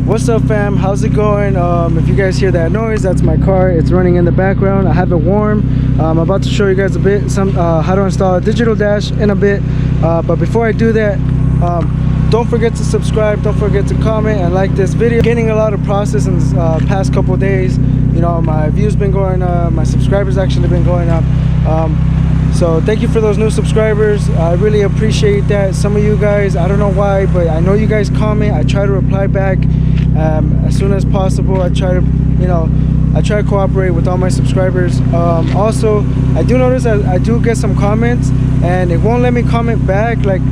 What's up, fam? How's it going? If you guys hear that noise, that's my car. It's running in the background. I have it warm. I'm about to show you guys a bit how to install a digital dash in a bit, but before I do that, don't forget to subscribe, don't forget to comment and like this video. Gaining a lot of process in this past couple days. You know, my views been going up, my subscribers actually been going up. So thank you for those new subscribers. I really appreciate that. Some of you guys, I don't know why, but I know you guys comment. I try to reply back as soon as possible. I try to, I try to cooperate with all my subscribers. Also, I do notice that I do get some comments and it won't let me comment back. Like,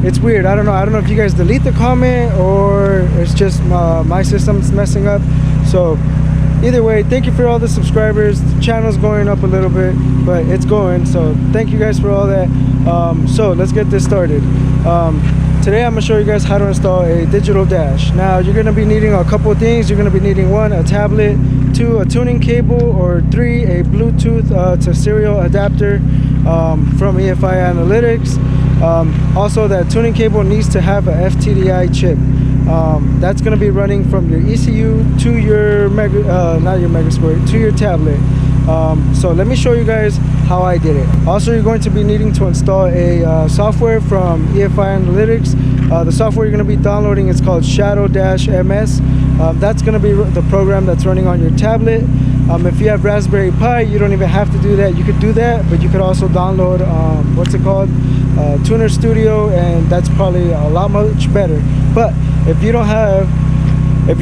it's weird. I don't know if you guys delete the comment or it's just my system's messing up. So either way, thank you for all the subscribers. The channel's going up a little bit, but it's going. So thank you guys for all that. So let's get this started. Today I'm going to show you guys how to install a digital dash. Now you're going to be needing a couple of things. You're going to be needing 1, a tablet, 2, a tuning cable, or 3, a Bluetooth to serial adapter from EFI Analytics. Also, that tuning cable needs to have a FTDI chip. That's going to be running from your ECU to your to your tablet. So let me show you guys how I did it. Also, you're going to be needing to install a software from EFI Analytics. The software you're going to be downloading is called Shadow-MS. That's going to be the program that's running on your tablet. If you have Raspberry Pi, you don't even have to do that. You could do that, but you could also download what's it called, Tuner Studio, and that's probably a lot much better. But if you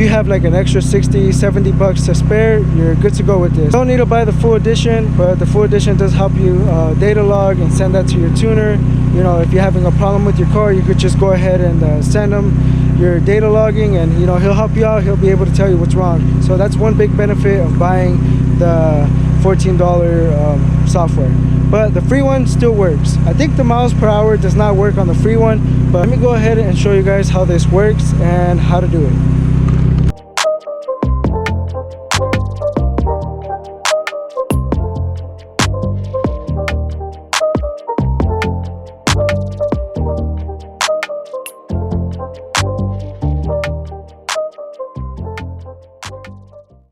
have like an extra 60-70 bucks to spare, you're good to go with this. You don't need to buy the full edition, but the full edition does help you data log and send that to your tuner. You know, if you're having a problem with your car, you could just go ahead and send him your data logging, and he'll help you out. He'll be able to tell you what's wrong. So that's one big benefit of buying the $14 software. But the free one still works. I think the miles per hour does not work on the free one, but let me go ahead and show you guys how this works and how to do it.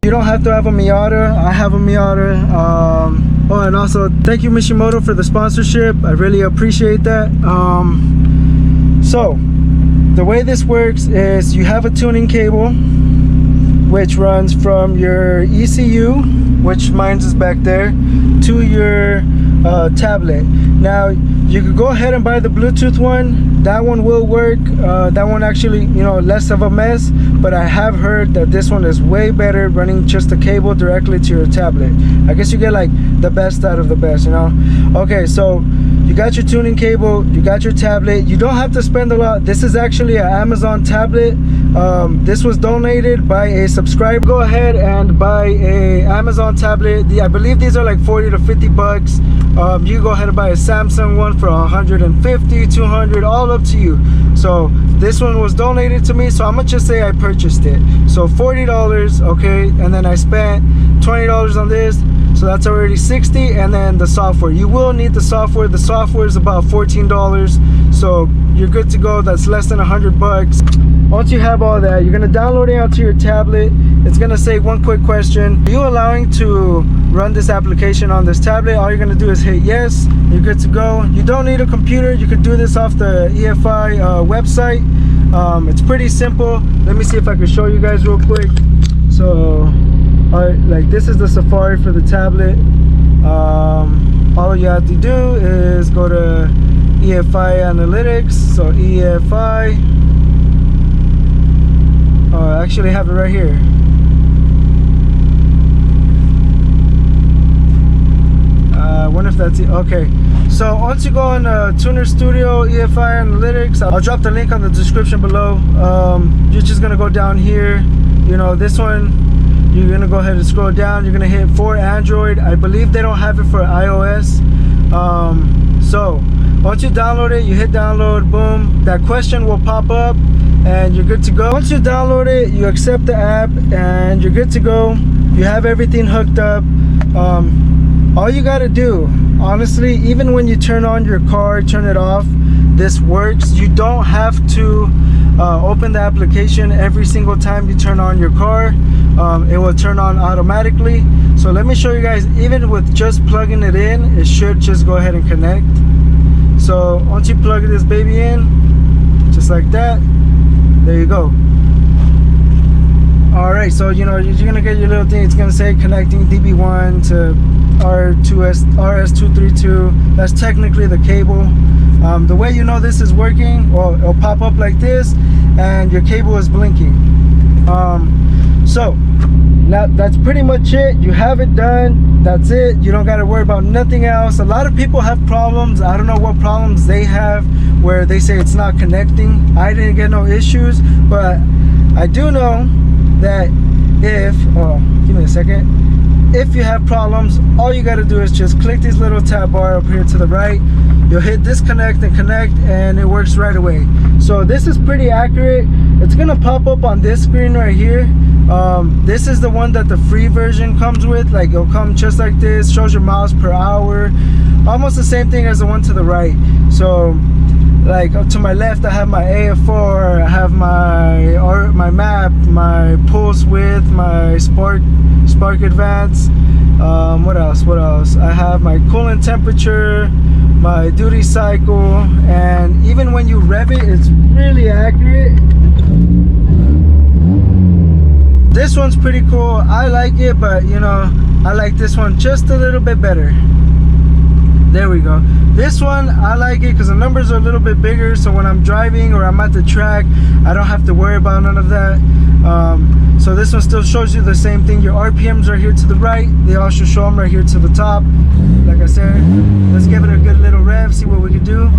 You don't have to have a MIATA. I have a MIATA. Oh, and also thank you, Mishimoto, for the sponsorship. I really appreciate that. So the way this works is you have a tuning cable which runs from your ECU, which mine is back there, to your tablet. Now you could go ahead and buy the Bluetooth one. That one will work. That one actually, less of a mess, but I have heard that this one is way better running just the cable directly to your tablet. I guess you get like the best out of the best, Okay, so you got your tuning cable, you got your tablet. You don't have to spend a lot. This is actually an Amazon tablet. This was donated by a subscriber. Go ahead and buy a Amazon tablet. I believe these are like 40 to 50 bucks. You go ahead and buy a Samsung one for 150, 200, all up to you. So this one was donated to me, so I'm gonna just say I purchased it. So $40, okay, and then I spent $20 on this, so that's already $60. And then the software, you will need the software. The software is about $14, so you're good to go. That's less than 100 bucks. Once you have all that, you're gonna download it onto your tablet. It's gonna say one quick question: are you allowing to run this application on this tablet? All you're gonna do is hit yes. You're good to go. You don't need a computer. You could do this off the EFI website. It's pretty simple. Let me see if I can show you guys real quick. So like this is the Safari for the tablet. All you have to do is go to EFI Analytics. So EFI, I actually have it right here. I wonder if that's it. Okay, so once you go on Tuner Studio, EFI Analytics, I'll drop the link on the description below. You're just gonna go down here. This one, you're gonna go ahead and scroll down. You're gonna hit for Android. I believe they don't have it for iOS. So Once you download it, you hit download, boom, that question will pop up and you're good to go. Once you download it, you accept the app and you're good to go. You have everything hooked up. All you gotta do, honestly, even when you turn on your car, turn it off, this works. You don't have to open the application every single time you turn on your car. It will turn on automatically. So let me show you guys, even with just plugging it in, it should just go ahead and connect. So once you plug this baby in, just like that, there you go. All right, so you know, you're gonna get your little thing. It's gonna say connecting DB1 to RS232. That's technically the cable. The way you know this is working, well, it'll pop up like this and your cable is blinking. So now that's pretty much it. You have it done. That's it. You don't got to worry about nothing else. A lot of people have problems. I don't know what problems they have where they say it's not connecting. I didn't get no issues, but I do know that if give me a second, if you have problems, all you got to do is just click this little tab bar up here to the right. You'll hit disconnect and connect and it works right away. So this is pretty accurate. It's gonna pop up on this screen right here. This is the one that the free version comes with. Like, it'll come just like this, shows your miles per hour, almost the same thing as the one to the right. So like up to my left, I have my AF4, I have my map, my pulse width, my spark advance. What else? I have my coolant temperature, my duty cycle, and even when you rev it, it's really accurate. This one's pretty cool. I like it, but you know, I like this one just a little bit better. There we go. This one, I like it because the numbers are a little bit bigger, so when I'm driving or I'm at the track, I don't have to worry about none of that. So this one still shows you the same thing. Your RPMs are here to the right. They also show them right here to the top. Like I said, let's give it a good little rev, see what we can do.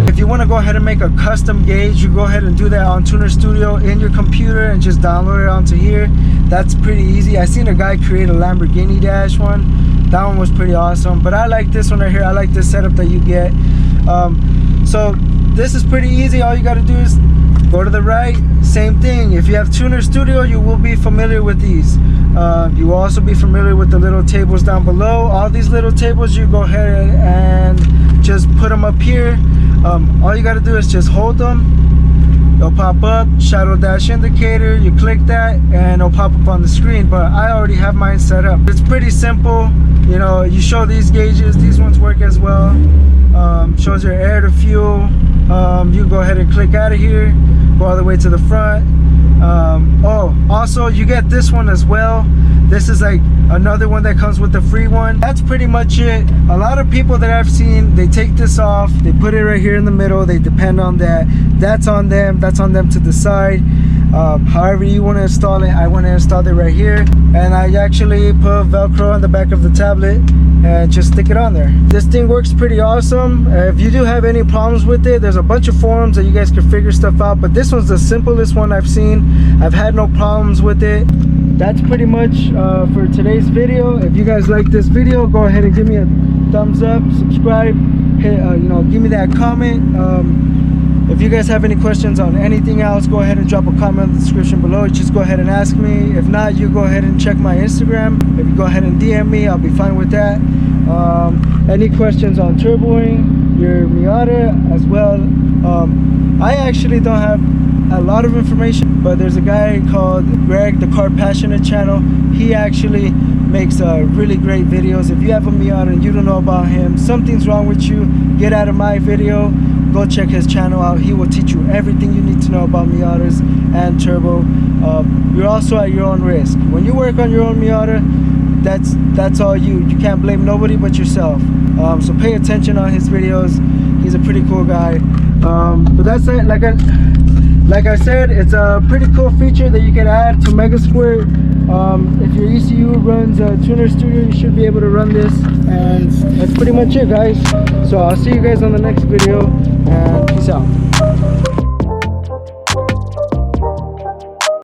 If you want to go ahead and make a custom gauge, you go ahead and do that on Tuner Studio in your computer and just download it onto here. That's pretty easy. I seen a guy create a Lamborghini Dash one. That one was pretty awesome, but I like this one right here. I like this setup that you get. So this is pretty easy. All you got to do is go to the right, same thing. If you have Tuner Studio, you will be familiar with these. You will also be familiar with the little tables down below. All these little tables, you go ahead and just put them up here. All you got to do is just hold them. It'll pop up, shadow dash indicator. You click that and it'll pop up on the screen, but I already have mine set up. It's pretty simple. You know, you show these gauges. These ones work as well. Shows your air to fuel. You go ahead and click out of here, go all the way to the front. Also you get this one as well. This is like another one that comes with the free one. That's pretty much it. A lot of people that I've seen, they take this off, they put it right here in the middle, they depend on that. That's on them to decide. However you want to install it, I want to install it right here, and I actually put Velcro on the back of the tablet and just stick it on there. This thing works pretty awesome. If you do have any problems with it, there's a bunch of forums that you guys can figure stuff out, but this one's the simplest one I've seen. I've had no problems with it. That's pretty much for today's video. If you guys like this video, go ahead and give me a thumbs up, subscribe, hit, you know, give me that comment. If you guys have any questions on anything else, go ahead and drop a comment in the description below. Just go ahead and ask me. If not, you go ahead and check my Instagram. If you go ahead and DM me, I'll be fine with that. Any questions on turboing your MIATA as well? I actually don't have a lot of information, but there's a guy called Greg, the Car Passionate channel. He actually makes really great videos. If you have a MIATA and you don't know about him, something's wrong with you, get out of my video, go check his channel out. He will teach you everything you need to know about MIATAs and turbo. You're also at your own risk. When you work on your own MIATA, that's all you. You can't blame nobody but yourself. So pay attention on his videos. He's a pretty cool guy. But that's it. Like I said, it's a pretty cool feature that you can add to Megasquirt. If your ECU runs Tuner Studio, you should be able to run this, and that's pretty much it, guys. So I'll see you guys on the next video, and peace out.